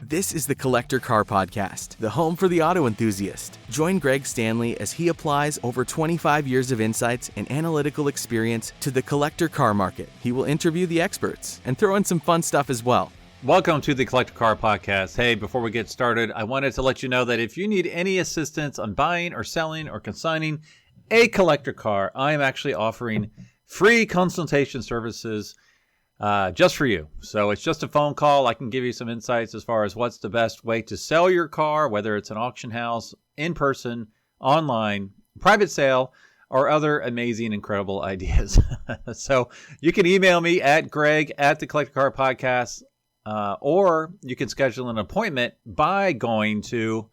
This is the Collector Car Podcast, the home for the auto enthusiast. Join Greg Stanley as he applies over 25 years of insights and analytical experience to the collector car market. He will interview the experts and throw in some fun stuff as well. Welcome to the Collector Car Podcast. Hey, before we get started, I wanted to let you know that if you need any assistance on buying or selling or consigning a collector car, I am actually offering free consultation services just for you. So it's just a phone call. I can give you some insights as far as what's the best way to sell your car, whether it's an auction house, in person, online, private sale, or other amazing, incredible ideas. So you can email me at greg@thecollectorcarpodcast, or you can schedule an appointment by going to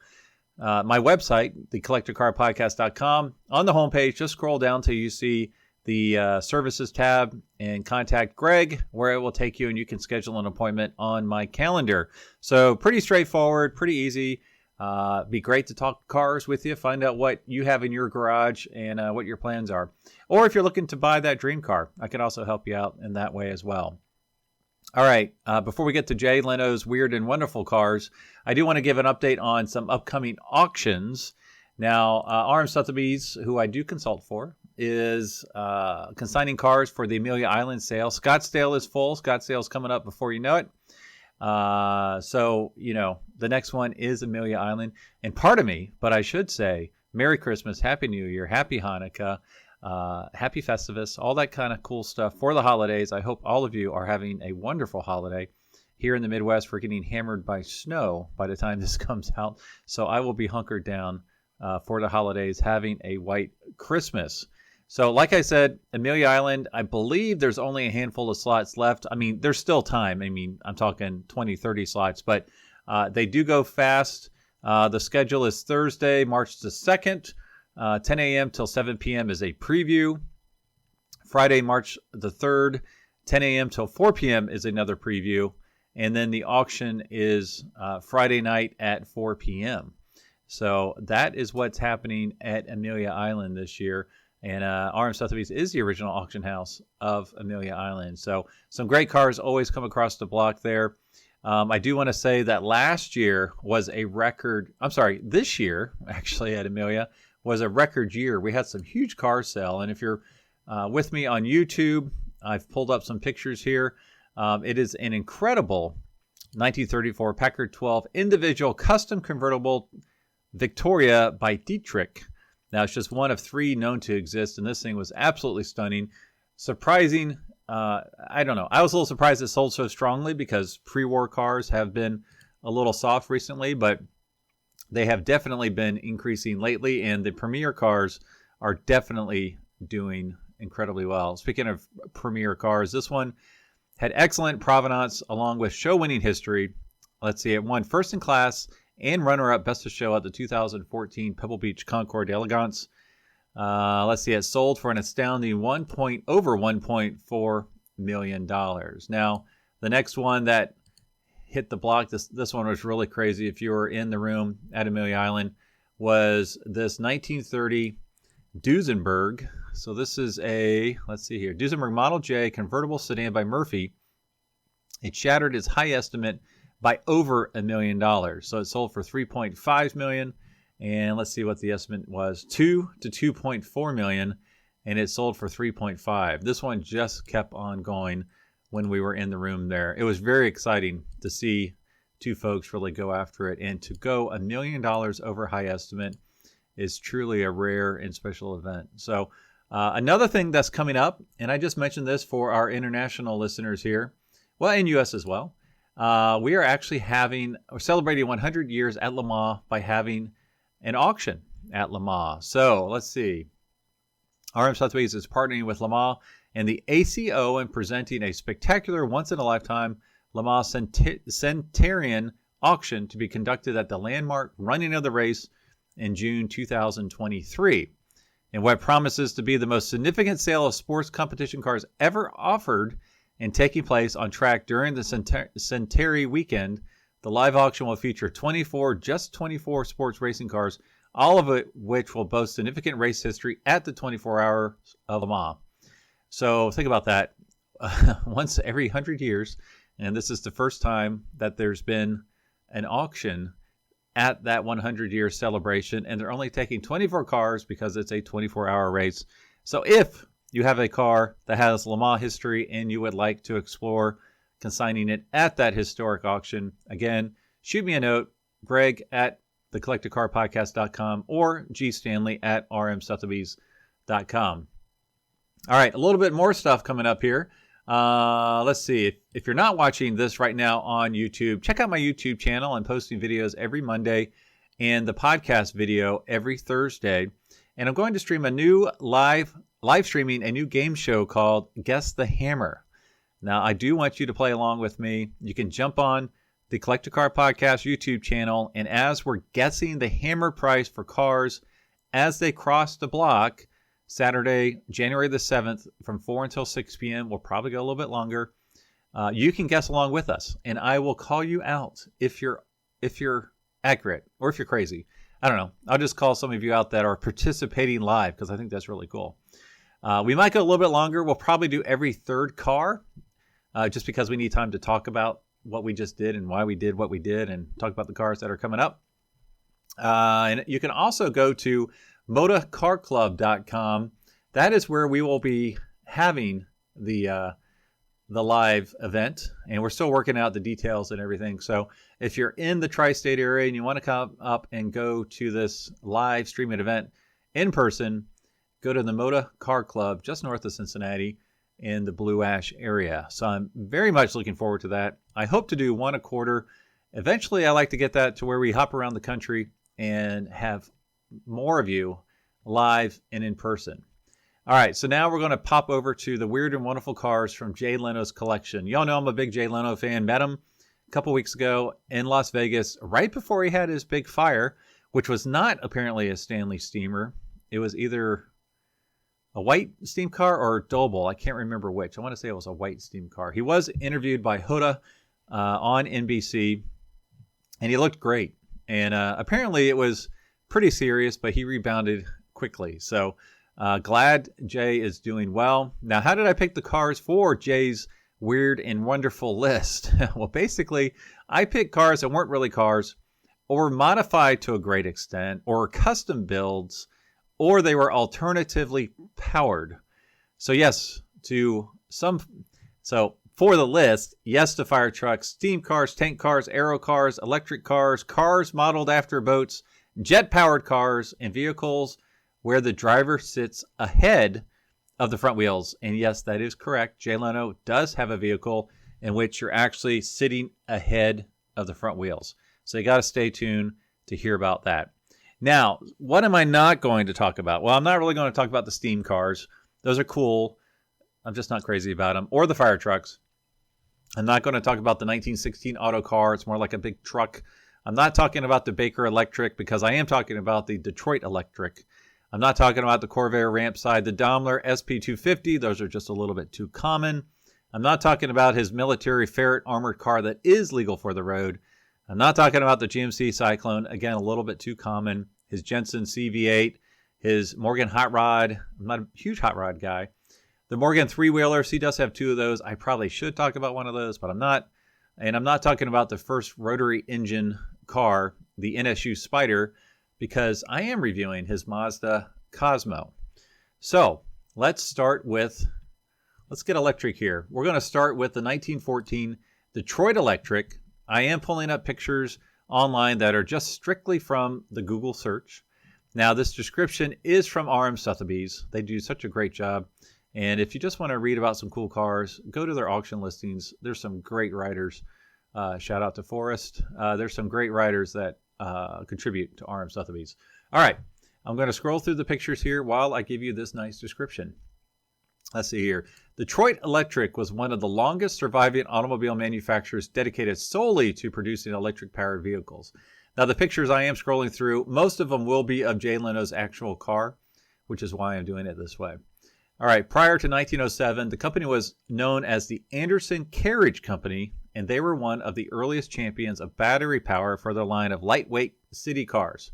my website, thecollectorcarpodcast.com. On the homepage, just scroll down till you see the services tab and contact Greg, where it will take you and you can schedule an appointment on my calendar. So pretty straightforward, pretty easy. Be great to talk cars with you, find out what you have in your garage and what your plans are. Or if you're looking to buy that dream car, I can also help you out in that way as well. All right, before we get to Jay Leno's Weird and Wonderful Cars, I do want to give an update on some upcoming auctions. Now, RM Sotheby's, who I do consult for, is consigning cars for the Amelia Island sale. Scottsdale is full. Scottsdale's coming up before you know it. So, you know, the next one is Amelia Island. And pardon me, but I should say Merry Christmas, Happy New Year, Happy Hanukkah, Happy Festivus, all that kind of cool stuff for the holidays. I hope all of you are having a wonderful holiday. Here in the Midwest, we're getting hammered by snow by the time this comes out. So I will be hunkered down for the holidays, having a white Christmas. So like I said, Amelia Island, I believe there's only a handful of slots left. I mean, there's still time. I mean, I'm talking 20, 30 slots, but they do go fast. The schedule is Thursday, March the 2nd, 10 a.m. till 7 p.m. is a preview. Friday, March the 3rd, 10 a.m. till 4 p.m. is another preview. And then the auction is Friday night at 4 p.m. So that is what's happening at Amelia Island this year. And RM Sotheby's is the original auction house of Amelia Island. So some great cars always come across the block there. I do want to say that last year was a record. I'm sorry, this year, actually, at Amelia was a record year. We had some huge car sale. And if you're with me on YouTube, I've pulled up some pictures here. It is an incredible 1934 Packard 12 individual custom convertible Victoria by Dietrich. Now, it's just one of three known to exist, and this thing was absolutely stunning. Surprising, I don't know. I was a little surprised it sold so strongly because pre-war cars have been a little soft recently, but they have definitely been increasing lately, and the premier cars are definitely doing incredibly well. Speaking of premier cars, this one had excellent provenance along with show-winning history. Let's see, it won first in class and runner-up Best of Show at the 2014 Pebble Beach Concours d'Elegance. Let's see, it sold for an astounding over $1.4 million. Now, the next one that hit the block, this one was really crazy if you were in the room at Amelia Island, was this 1930 Duesenberg. So this is let's see here, Duesenberg Model J convertible sedan by Murphy. It shattered its high estimate by over $1 million. So it sold for $3.5 million. And let's see what the estimate was, $2 to $2.4 million. And it sold for $3.5. This one just kept on going when we were in the room there. It was very exciting to see two folks really go after it. And to go $1 million over high estimate is truly a rare and special event. So another thing that's coming up, and I just mentioned this for our international listeners here, well, in U.S. as well. We are actually celebrating 100 years at Le Mans by having an auction at Le Mans. So let's see. RM Sotheby's is partnering with Le Mans and the ACO and presenting a spectacular once-in-a-lifetime Le Mans Centenarian auction to be conducted at the landmark running of the race in June 2023. And what promises to be the most significant sale of sports competition cars ever offered and taking place on track during the Centenary weekend, the live auction will feature 24 sports racing cars, all of which will boast significant race history at the 24 Hours of Le Mans. So think about that. Once every 100 years, and this is the first time that there's been an auction at that 100-year celebration, and they're only taking 24 cars because it's a 24-hour race. So if you have a car that has Le Mans history and you would like to explore consigning it at that historic auction, again, shoot me a note, Greg at thecollectedcarpodcast.com or gstanley@rmsotheby's.com. All right, a little bit more stuff coming up here. Let's see. If you're not watching this right now on YouTube, check out my YouTube channel. I'm posting videos every Monday and the podcast video every Thursday. And I'm going to stream a new live streaming a new game show called Guess the Hammer. Now, I do want you to play along with me. You can jump on the Collector Car Podcast YouTube channel, and as we're guessing the hammer price for cars as they cross the block, Saturday, January the 7th, from 4 until 6 p.m., we'll probably go a little bit longer. You can guess along with us, and I will call you out if you're accurate or if you're crazy. I don't know. I'll just call some of you out that are participating live because I think that's really cool. We might go a little bit longer. We'll probably do every third car just because we need time to talk about what we just did and why we did what we did and talk about the cars that are coming up. And you can also go to modacarclub.com. That is where we will be having the live event, and we're still working out the details and everything. So if you're in the tri-state area and you want to come up and go to this live streaming event in person, go to the Moda Car Club just north of Cincinnati in the Blue Ash area. So I'm very much looking forward to that. I hope to do one a quarter. Eventually, I like to get that to where we hop around the country and have more of you live and in person. All right, so now we're going to pop over to the weird and wonderful cars from Jay Leno's collection. Y'all know I'm a big Jay Leno fan. Met him a couple weeks ago in Las Vegas, right before he had his big fire, which was not apparently a Stanley steamer. It was either a white steam car or Doble. I can't remember which. I want to say it was a white steam car. He was interviewed by Hoda on NBC, and he looked great. And apparently it was pretty serious, but he rebounded quickly. So glad Jay is doing well. Now, how did I pick the cars for Jay's weird and wonderful list? Well, basically, I picked cars that weren't really cars or modified to a great extent or custom builds, or they were alternatively powered. So yes, for the list, yes to fire trucks, steam cars, tank cars, aero cars, electric cars, cars modeled after boats, jet-powered cars, and vehicles where the driver sits ahead of the front wheels. And yes, that is correct. Jay Leno does have a vehicle in which you're actually sitting ahead of the front wheels. So you got to stay tuned to hear about that. Now, what am I not going to talk about? Well, I'm not really going to talk about the steam cars. Those are cool. I'm just not crazy about them. Or the fire trucks. I'm not going to talk about the 1916 auto car. It's more like a big truck. I'm not talking about the Baker Electric because I am talking about the Detroit Electric. I'm not talking about the Corvair ramp side, the Daimler SP250. Those are just a little bit too common. I'm not talking about his military Ferret armored car that is legal for the road. I'm not talking about the GMC Cyclone. Again, a little bit too common. His Jensen CV8, his Morgan Hot Rod. I'm not a huge hot rod guy. The Morgan three-wheelers, he does have two of those. I probably should talk about one of those, but I'm not. And I'm not talking about the first rotary engine car, the NSU Spider, because I am reviewing his Mazda Cosmo. So let's get electric here. We're going to start with the 1914 Detroit Electric. I am pulling up pictures online that are just strictly from the Google search. Now, this description is from RM Sotheby's. They do such a great job. And if you just want to read about some cool cars, go to their auction listings. There's some great writers. Shout out to Forrest. There's some great writers that contribute to RM Sotheby's. All right, I'm going to scroll through the pictures here while I give you this nice description. Let's see here. Detroit Electric was one of the longest surviving automobile manufacturers dedicated solely to producing electric-powered vehicles. Now, the pictures I am scrolling through, most of them will be of Jay Leno's actual car, which is why I'm doing it this way. All right, prior to 1907, the company was known as the Anderson Carriage Company, and they were one of the earliest champions of battery power for their line of lightweight city cars.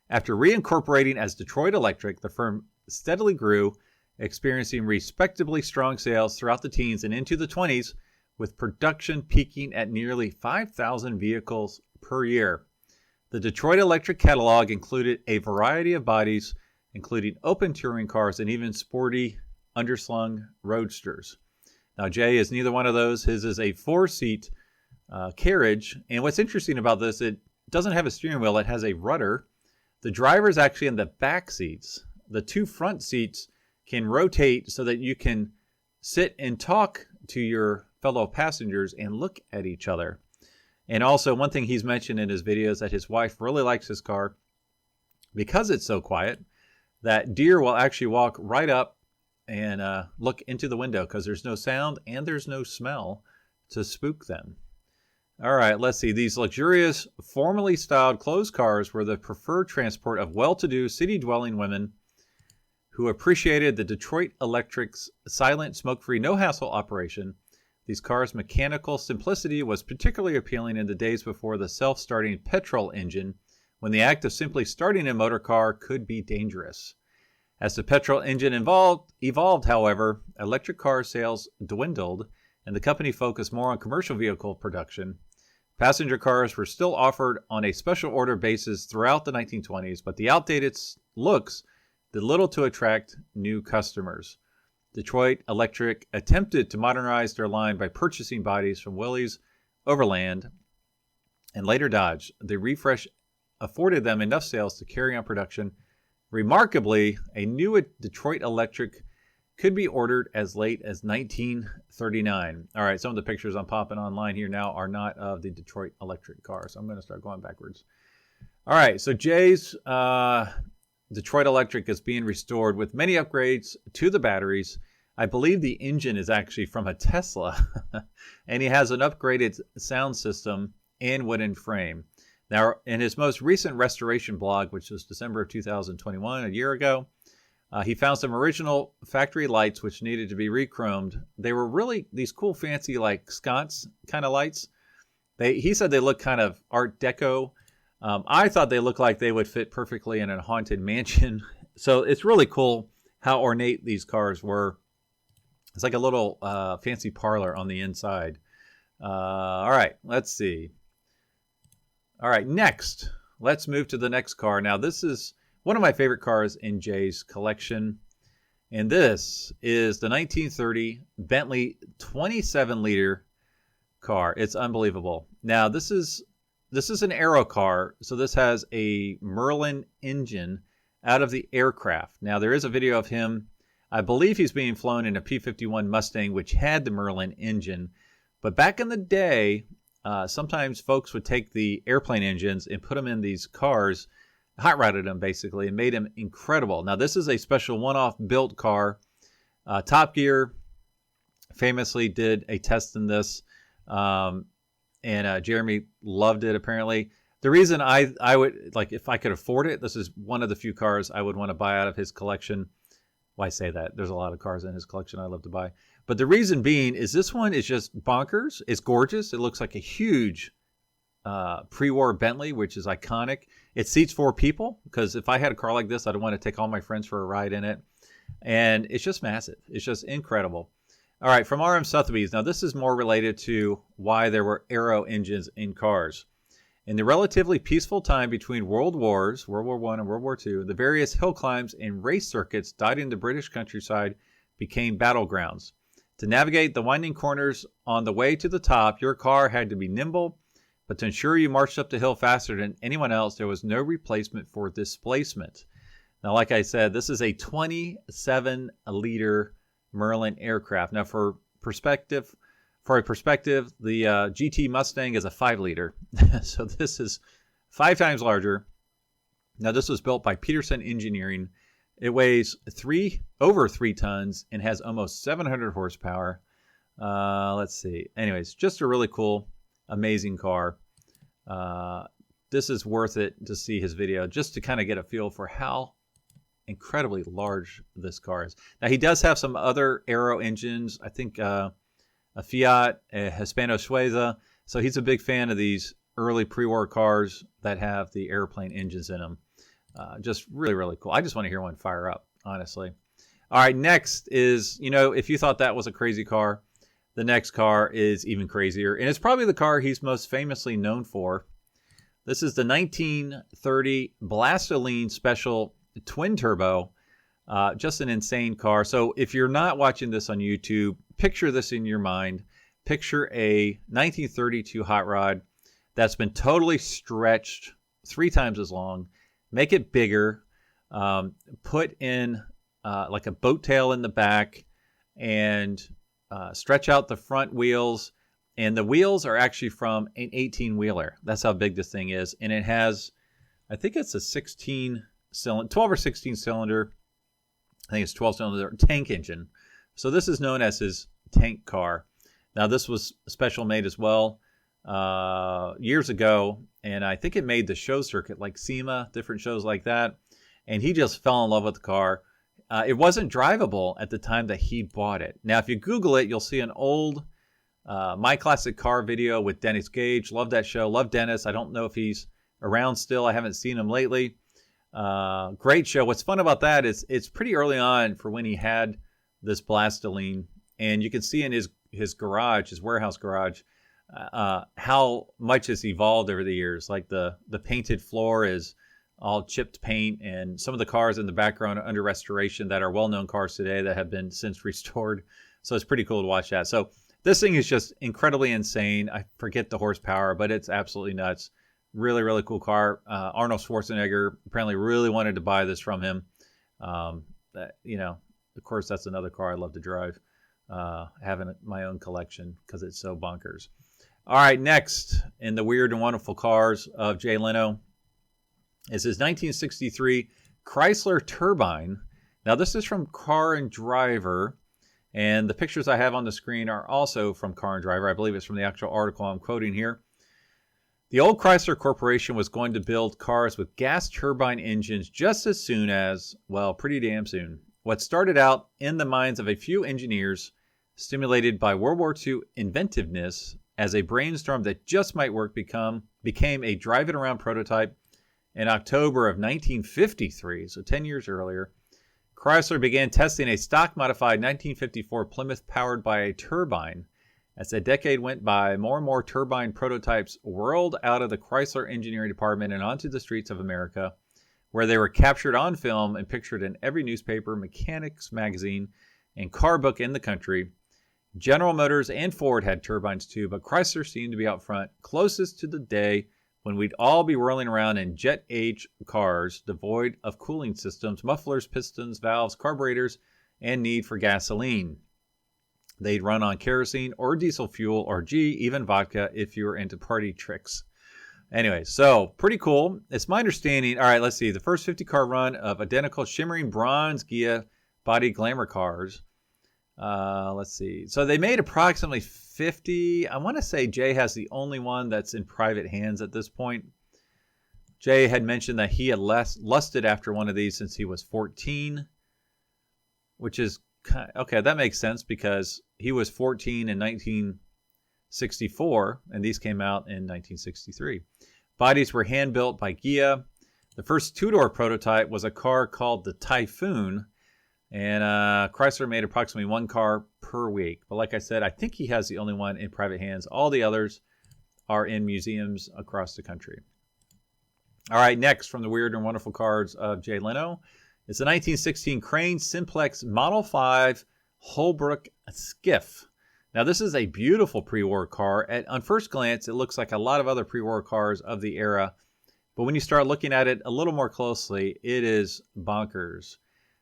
After reincorporating as Detroit Electric, the firm steadily grew, experiencing respectably strong sales throughout the teens and into the 20s, with production peaking at nearly 5,000 vehicles per year. The Detroit Electric catalog included a variety of bodies, including open touring cars and even sporty underslung roadsters. Now, Jay is neither one of those. His is a 4-seat carriage. And what's interesting about this, it doesn't have a steering wheel. It has a rudder. The driver is actually in the back seats. The 2 front seats can rotate so that you can sit and talk to your fellow passengers and look at each other. And also, one thing he's mentioned in his video is that his wife really likes his car because it's so quiet that deer will actually walk right up and look into the window because there's no sound and there's no smell to spook them. All right, let's see. These luxurious, formally styled closed cars were the preferred transport of well-to-do city-dwelling women who appreciated the Detroit Electric's silent, smoke-free, no-hassle operation. These cars' mechanical simplicity was particularly appealing in the days before the self-starting petrol engine, when the act of simply starting a motor car could be dangerous. As the petrol engine evolved, however, electric car sales dwindled, and the company focused more on commercial vehicle production. Passenger cars were still offered on a special order basis throughout the 1920s, but the outdated looks did little to attract new customers. Detroit Electric attempted to modernize their line by purchasing bodies from Willys, Overland, and later Dodge. The refresh afforded them enough sales to carry on production. Remarkably, a new Detroit Electric could be ordered as late as 1939. All right, some of the pictures I'm popping online here now are not of the Detroit Electric car, so I'm going to start going backwards. All right, so Jay's Detroit Electric is being restored with many upgrades to the batteries. I believe the engine is actually from a Tesla, and he has an upgraded sound system and wooden frame. Now, in his most recent restoration blog, which was December of 2021, a year ago, he found some original factory lights which needed to be re-chromed. They were really these cool, fancy, like sconce kind of lights. He said they look kind of Art Deco. I thought they looked like they would fit perfectly in a haunted mansion. So it's really cool how ornate these cars were. It's like a little fancy parlor on the inside. All right, let's see. All right, next, let's move to the next car. Now, this is one of my favorite cars in Jay's collection. And this is the 1930 Bentley 27-liter car. It's unbelievable. Now, this is an aero car, so this has a Merlin engine out of the aircraft. Now, there is a video of him. I believe he's being flown in a P-51 Mustang, which had the Merlin engine. But back in the day, sometimes folks would take the airplane engines and put them in these cars, hot rodded them basically, and made them incredible. Now, this is a special one-off built car. Top Gear famously did a test in this. And Jeremy loved it, apparently. The reason I would, like, if I could afford it, this is one of the few cars I would want to buy out of his collection. Why say that? There's a lot of cars in his collection I love to buy. But the reason being is this one is just bonkers. It's gorgeous. It looks like a huge pre-war Bentley, which is iconic. It seats 4 people, because if I had a car like this, I'd want to take all my friends for a ride in it. And it's just massive. It's just incredible. All right, from RM Sotheby's. Now, this is more related to why there were aero engines in cars. In the relatively peaceful time between World Wars, World War I and World War II, the various hill climbs and race circuits dotting the British countryside became battlegrounds. To navigate the winding corners on the way to the top, your car had to be nimble, but to ensure you marched up the hill faster than anyone else, there was no replacement for displacement. Now, like I said, this is a 27-liter Merlin aircraft. Now, for a perspective, the GT Mustang is a 5-liter. So this is 5 times larger. Now, this was built by Peterson Engineering. It weighs over 3 tons and has almost 700 horsepower. Let's see. Anyways, just a really cool, amazing car. This is worth it to see his video, just to kind of get a feel for how incredibly large this car is. Now, he does have some other aero engines. I think a Fiat, a Hispano Suiza. So he's a big fan of these early pre-war cars that have the airplane engines in them. Just really, really cool. I just want to hear one fire up, honestly. All right, next is, if you thought that was a crazy car, the next car is even crazier. And it's probably the car he's most famously known for. This is the 1930 Blastolene Special Twin Turbo. Just an insane car. So if you're not watching this on YouTube, picture this in your mind. Picture a 1932 hot rod that's been totally stretched 3 times as long. Make it bigger. Put in like a boat tail in the back and stretch out the front wheels. And the wheels are actually from an 18-wheeler. That's how big this thing is. And it has, I think it's a 12 or 16 cylinder. I think it's 12 cylinder tank engine. So this is known as his tank car. Now this was special made as well years ago. And I think it made the show circuit like SEMA, different shows like that. And he just fell in love with the car. It wasn't drivable at the time that he bought it. Now, if you Google it, you'll see an old My Classic Car video with Dennis Gage. Love that show. Love Dennis. I don't know if he's around still. I haven't seen him lately. Great show. What's fun about that is it's pretty early on for when he had this Blastolene. And you can see in his garage, his warehouse garage, how much has evolved over the years. Like the painted floor is all chipped paint, and some of the cars in the background are under restoration that are well-known cars today that have been since restored. So it's pretty cool to watch that. So this thing is just incredibly insane. I forget the horsepower, but it's absolutely nuts. Really, really cool car. Arnold Schwarzenegger apparently really wanted to buy this from him. Of course, that's another car I love to drive. Having my own collection because it's so bonkers. All right, next in the weird and wonderful cars of Jay Leno is his 1963 Chrysler Turbine. Now, this is from Car and Driver, and the pictures I have on the screen are also from Car and Driver. I believe it's from the actual article I'm quoting here. The old Chrysler Corporation was going to build cars with gas turbine engines just as soon as, well, pretty damn soon. What started out in the minds of a few engineers, stimulated by World War II inventiveness as a brainstorm that just might work, became a drive-it-around prototype in October of 1953, so 10 years earlier. Chrysler began testing a stock-modified 1954 Plymouth powered by a turbine. As the decade went by, more and more turbine prototypes whirled out of the Chrysler engineering department and onto the streets of America, where they were captured on film and pictured in every newspaper, mechanics magazine, and car book in the country. General Motors and Ford had turbines too, but Chrysler seemed to be out front, closest to the day when we'd all be whirling around in jet-age cars, devoid of cooling systems, mufflers, pistons, valves, carburetors, and need for gasoline. They'd run on kerosene or diesel fuel or even vodka if you were into party tricks. Anyway, so pretty cool. It's my understanding. All right, let's see. The first 50-car run of identical shimmering bronze Ghia body glamour cars. Let's see. So they made approximately 50. I want to say Jay has the only one that's in private hands at this point. Jay had mentioned that he had lusted after one of these since he was 14, which is okay. That makes sense because he was 14 in 1964, and these came out in 1963. Bodies were hand-built by Ghia. The first two-door prototype was a car called the Typhoon, and Chrysler made approximately one car per week. But like I said, I think he has the only one in private hands. All the others are in museums across the country. All right, next from the weird and wonderful cars of Jay Leno is the 1916 Crane Simplex Model 5 Holbrook Skiff. Now, this is a beautiful pre-war car. On first glance, it looks like a lot of other pre-war cars of the era. But when you start looking at it a little more closely, it is bonkers.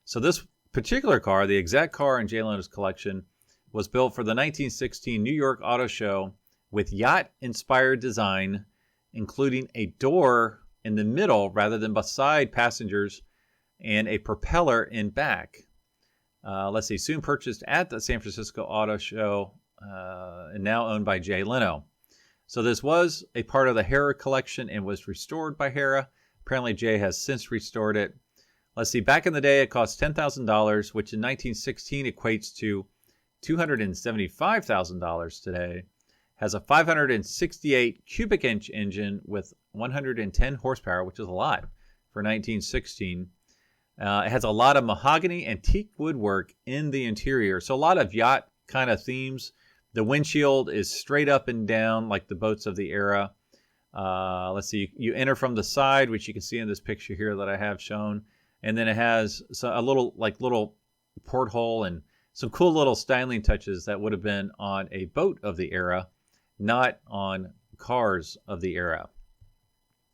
So this particular car, the exact car in Jay Leno's collection, was built for the 1916 New York Auto Show with yacht-inspired design, including a door in the middle rather than beside passengers and a propeller in back. Let's see, soon purchased at the San Francisco Auto Show and now owned by Jay Leno. So this was a part of the Hera collection and was restored by Hera. Apparently Jay has since restored it. Let's see, back in the day it cost $10,000, which in 1916 equates to $275,000 today. Has a 568 cubic inch engine with 110 horsepower, which is a lot for 1916. It has a lot of mahogany antique woodwork in the interior. So a lot of yacht kind of themes. The windshield is straight up and down like the boats of the era. Let's see. You enter from the side, which you can see in this picture here that I have shown. And then it has a little porthole and some cool little styling touches that would have been on a boat of the era, not on cars of the era.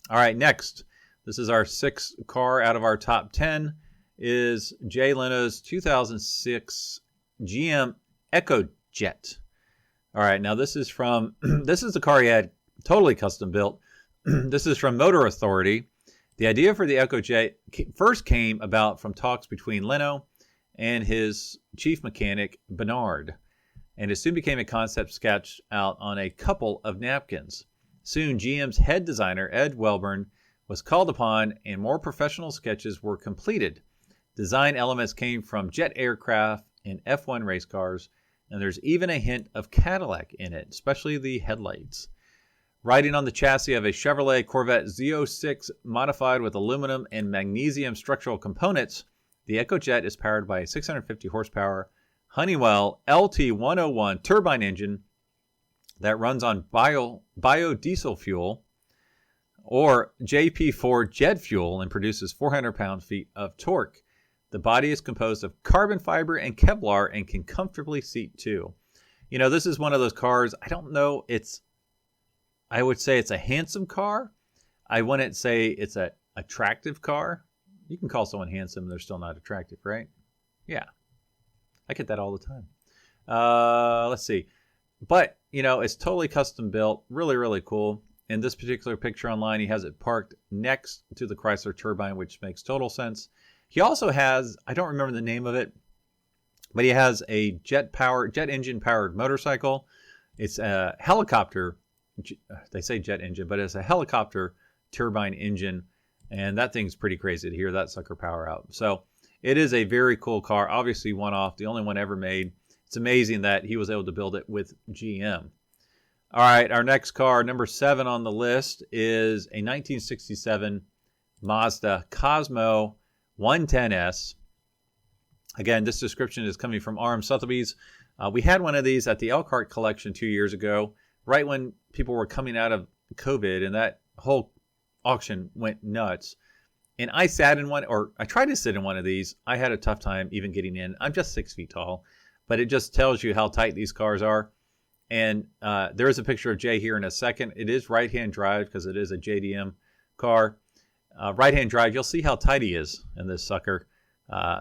All right, next. This is our 6th car out of our top 10 is Jay Leno's 2006 GM EcoJet. All right, now this is the car he had totally custom built. This is from Motor Authority. The idea for the EcoJet first came about from talks between Leno and his chief mechanic, Bernard, and it soon became a concept sketched out on a couple of napkins. Soon, GM's head designer, Ed Welburn, was called upon and more professional sketches were completed. Design elements came from jet aircraft and F1 race cars, and there's even a hint of Cadillac in it, especially the headlights. Riding on the chassis of a Chevrolet Corvette Z06 modified with aluminum and magnesium structural components, the EcoJet is powered by a 650 horsepower Honeywell LT101 turbine engine that runs on biodiesel fuel or JP4 jet fuel and produces 400 pound-feet of torque. The body is composed of carbon fiber and Kevlar and can comfortably seat two. You know, this is one of those cars, I would say it's a handsome car. I wouldn't say it's an attractive car. You can call someone handsome and they're still not attractive, right? Yeah. I get that all the time. Let's see. But, you know, it's totally custom built. Really, really cool. In this particular picture online, he has it parked next to the Chrysler Turbine, which makes total sense. He also has, I don't remember the name of it, but he has a jet engine powered motorcycle. It's a helicopter. They say jet engine, but it's a helicopter turbine engine. And that thing's pretty crazy to hear that sucker power out. So it is a very cool car. Obviously one off, the only one ever made. It's amazing that he was able to build it with GM. All right, our next car, number 7 on the list, is a 1967 Mazda Cosmo 110S. Again, this description is coming from RM Sotheby's. We had one of these at the Elkhart collection 2 years ago, right when people were coming out of COVID, and that whole auction went nuts. And I sat in one, or I tried to sit in one of these. I had a tough time even getting in. I'm just 6 feet tall, but it just tells you how tight these cars are. And there is a picture of Jay here in a second. It is right-hand drive because it is a JDM car. Right-hand drive, you'll see how tight he is in this sucker.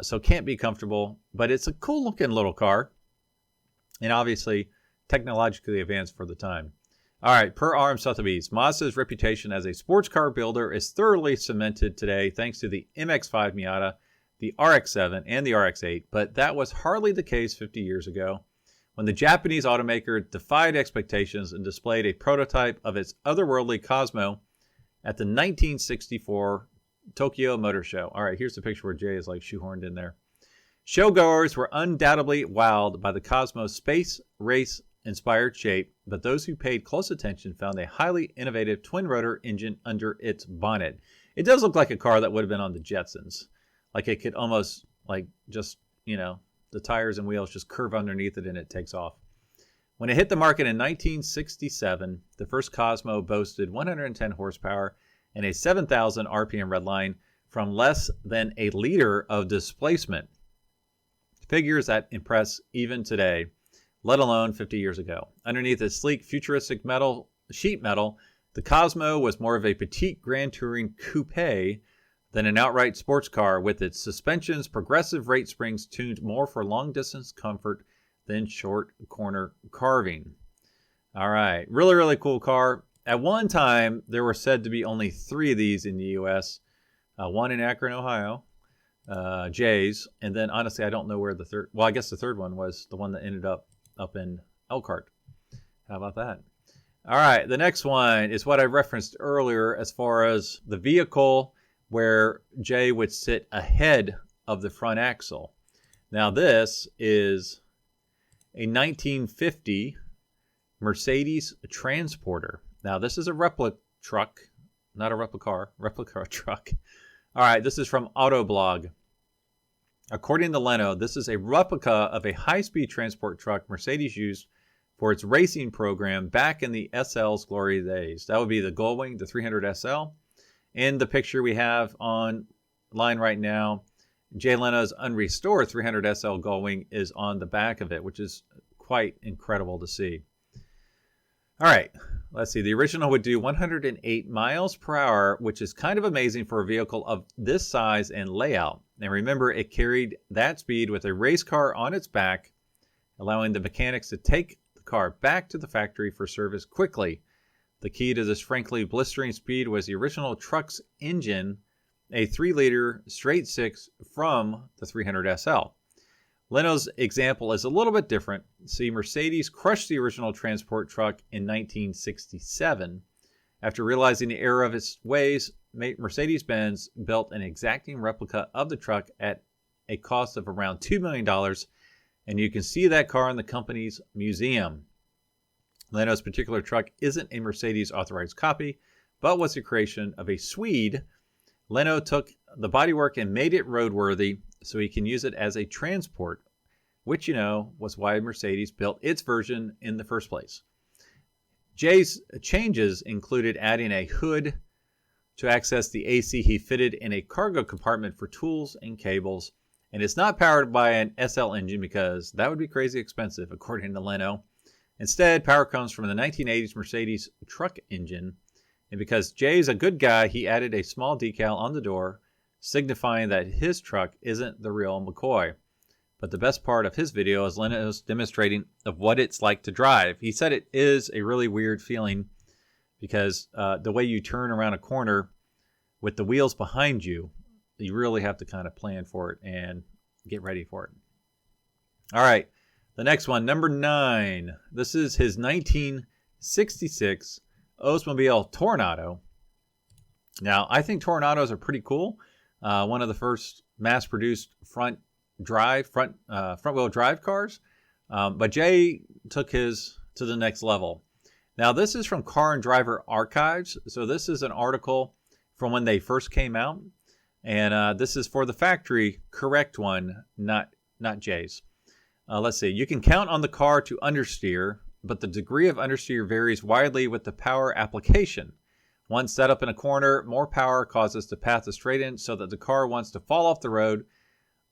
So can't be comfortable, but it's a cool-looking little car. And obviously, technologically advanced for the time. All right, per RM Sotheby's, Mazda's reputation as a sports car builder is thoroughly cemented today thanks to the MX-5 Miata, the RX-7, and the RX-8, but that was hardly the case 50 years ago, when the Japanese automaker defied expectations and displayed a prototype of its otherworldly Cosmo at the 1964 Tokyo Motor Show. All right, here's the picture where Jay is like shoehorned in there. Showgoers were undoubtedly wowed by the Cosmo's space race-inspired shape, but those who paid close attention found a highly innovative twin-rotor engine under its bonnet. It does look like a car that would have been on the Jetsons. Like it could almost, like, just, you know, the tires and wheels just curve underneath it and it takes off. When it hit the market in 1967, the first Cosmo boasted 110 horsepower and a 7,000 RPM redline from less than a liter of displacement. Figures that impress even today, let alone 50 years ago. Underneath its sleek, futuristic sheet metal, the Cosmo was more of a petite Grand Touring coupe than an outright sports car, with its suspension's progressive rate springs tuned more for long-distance comfort than short corner carving. All right, really, really cool car. At one time, there were said to be only 3 of these in the U.S., one in Akron, Ohio, Jay's, and then honestly, I don't know where the third, well, I guess the third one was the one that ended up in Elkhart. How about that? All right, the next one is what I referenced earlier as far as the vehicle where Jay would sit ahead of the front axle. Now this is a 1950 Mercedes Transporter. Now this is a replica truck, not a replica truck. All right, this is from Autoblog. According to Leno, this is a replica of a high-speed transport truck Mercedes used for its racing program back in the SL's glory days. That would be the Gullwing, the 300 SL. In the picture we have online right now, Jay Leno's unrestored 300 SL Gullwing is on the back of it, which is quite incredible to see. All right, let's see. The original would do 108 miles per hour, which is kind of amazing for a vehicle of this size and layout. And remember, it carried that speed with a race car on its back, allowing the mechanics to take the car back to the factory for service quickly. The key to this frankly blistering speed was the original truck's engine, a 3-liter straight six from the 300 SL. Leno's example is a little bit different. See, Mercedes crushed the original transport truck in 1967. After realizing the error of its ways, Mercedes-Benz built an exacting replica of the truck at a cost of around $2 million, and you can see that car in the company's museum. Leno's particular truck isn't a Mercedes authorized copy, but was the creation of a Swede. Leno took the bodywork and made it roadworthy so he can use it as a transport, which, was why Mercedes built its version in the first place. Jay's changes included adding a hood to access the AC he fitted in a cargo compartment for tools and cables, and it's not powered by an SL engine because that would be crazy expensive, according to Leno. Instead, power comes from the 1980s Mercedes truck engine, and because Jay's a good guy, he added a small decal on the door, signifying that his truck isn't the real McCoy. But the best part of his video is Leno's demonstrating of what it's like to drive. He said it is a really weird feeling because the way you turn around a corner with the wheels behind you, you really have to kind of plan for it and get ready for it. All right, the next one, number 9. This is his 1966 Oldsmobile Toronado. Now, I think Tornadoes are pretty cool. One of the first mass-produced front-wheel drive cars. But Jay took his to the next level. Now, this is from Car and Driver Archives. So this is an article from when they first came out. And this is for the factory correct one, not Jay's. Let's see. You can count on the car to understeer, but the degree of understeer varies widely with the power application. Once set up in a corner, more power causes the path to straighten so that the car wants to fall off the road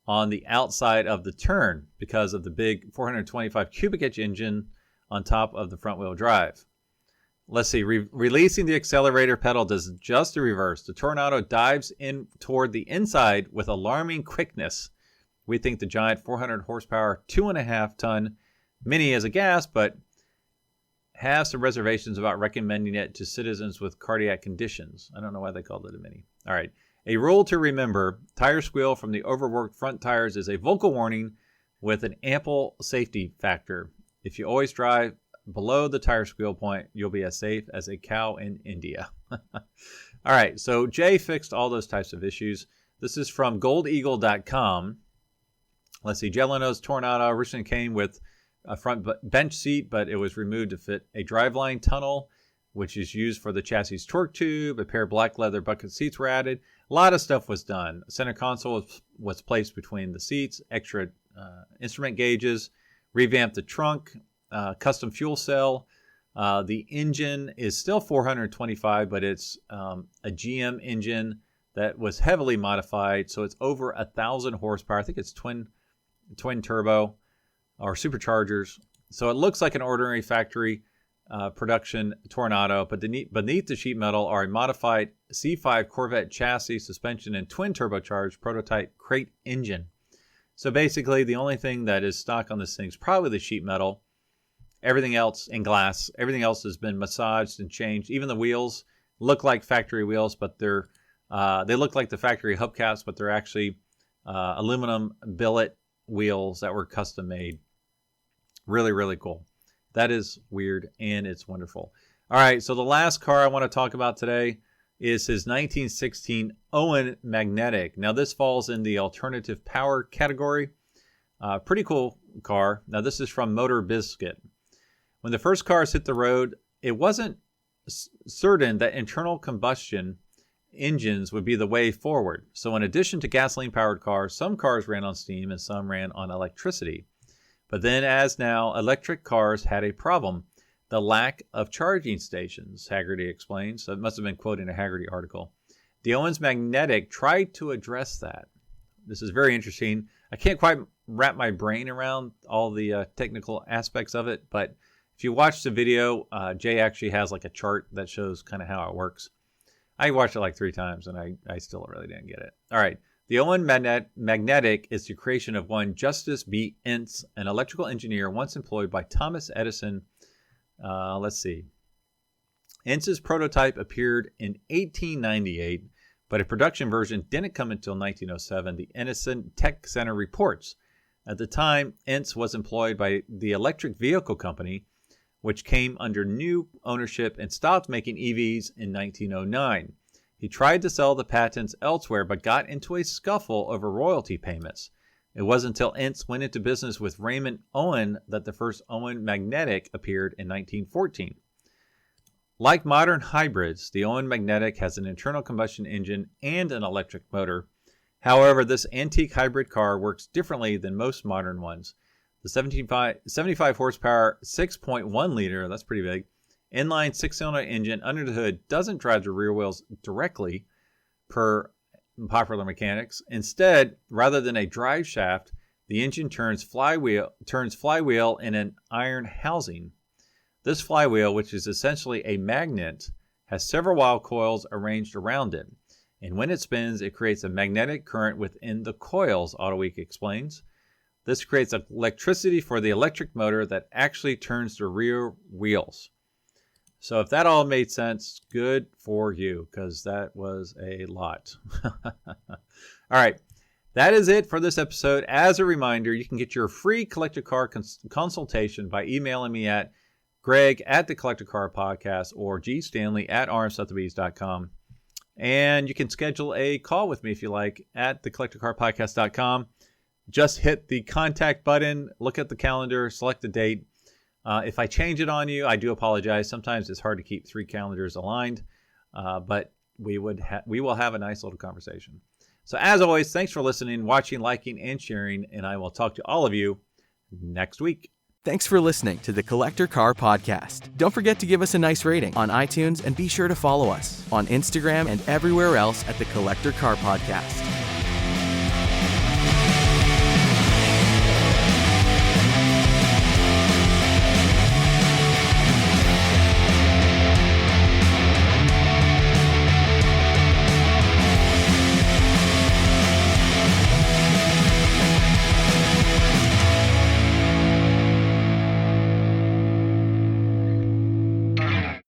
on the outside of the turn because of the big 425 cubic inch engine on top of the front wheel drive. Let's see, releasing the accelerator pedal does just the reverse. The Toronado dives in toward the inside with alarming quickness. We think the giant 400 horsepower, 2.5 ton Mini is a gas, but have some reservations about recommending it to citizens with cardiac conditions. I don't know why they called it a Mini. All right. A rule to remember, tire squeal from the overworked front tires is a vocal warning with an ample safety factor. If you always drive below the tire squeal point, you'll be as safe as a cow in India. All right. So Jay fixed all those types of issues. This is from goldeagle.com. Let's see. Jay Leno's Toronado originally came with a front bench seat, but it was removed to fit a driveline tunnel, which is used for the chassis torque tube. A pair of black leather bucket seats were added. A lot of stuff was done. Center console was placed between the seats, extra instrument gauges, revamped the trunk, custom fuel cell. The engine is still 425, but it's a GM engine that was heavily modified, so it's over 1,000 horsepower. I think it's twin turbo or superchargers. So it looks like an ordinary factory production Toronado, but beneath the sheet metal are a modified C5 Corvette chassis, suspension, and twin turbocharged prototype crate engine. So basically, the only thing that is stock on this thing is probably the sheet metal. Everything else, and glass, everything else has been massaged and changed. Even the wheels look like factory wheels, but they look like the factory hubcaps, but they're actually aluminum billet wheels that were custom made. Really, really cool. That is weird, and it's wonderful. All right, so the last car I want to talk about today is his 1916 Owen Magnetic. Now, this falls in the alternative power category. Pretty cool car. Now, this is from Motor Biscuit. When the first cars hit the road, it wasn't certain that internal combustion engines would be the way forward. So in addition to gasoline-powered cars, some cars ran on steam and some ran on electricity. But then, as now, electric cars had a problem: the lack of charging stations, Hagerty explains. So it must have been quoting a Hagerty article. The Owen Magnetic tried to address that. This is very interesting. I can't quite wrap my brain around all the technical aspects of it, but if you watch the video, Jay actually has like a chart that shows kind of how it works. I watched it like 3 times, and I still really didn't get it. All right. The Owen Magnetic is the creation of one Justus B. Ince, an electrical engineer once employed by Thomas Edison. Let's see. Ince's prototype appeared in 1898, but a production version didn't come until 1907, the Edison Tech Center reports. At the time, Ince was employed by the Electric Vehicle Company, which came under new ownership and stopped making EVs in 1909. He tried to sell the patents elsewhere, but got into a scuffle over royalty payments. It wasn't until Ince went into business with Raymond Owen that the first Owen Magnetic appeared in 1914. Like modern hybrids, the Owen Magnetic has an internal combustion engine and an electric motor. However, this antique hybrid car works differently than most modern ones. The 75 horsepower, 6.1 liter, that's pretty big, inline 6-cylinder engine under the hood doesn't drive the rear wheels directly per popular mechanics. Instead, rather than a drive shaft, the engine turns flywheel in an iron housing. This flywheel, which is essentially a magnet, has several wire coils arranged around it. And when it spins, it creates a magnetic current within the coils, AutoWeek explains. This creates electricity for the electric motor that actually turns the rear wheels. So if that all made sense, good for you, because that was a lot. All right, that is it for this episode. As a reminder, you can get your free collector car consultation by emailing me at greg@thecollectorcarpodcast or gstanley@rmsothebees.com. And you can schedule a call with me if you like at thecollectorcarpodcast.com. Just hit the contact button, look at the calendar, select the date. If I change it on you, I do apologize. Sometimes it's hard to keep 3 calendars aligned, but we will have a nice little conversation. So as always, thanks for listening, watching, liking, and sharing, and I will talk to all of you next week. Thanks for listening to the Collector Car Podcast. Don't forget to give us a nice rating on iTunes and be sure to follow us on Instagram and everywhere else at the Collector Car Podcast.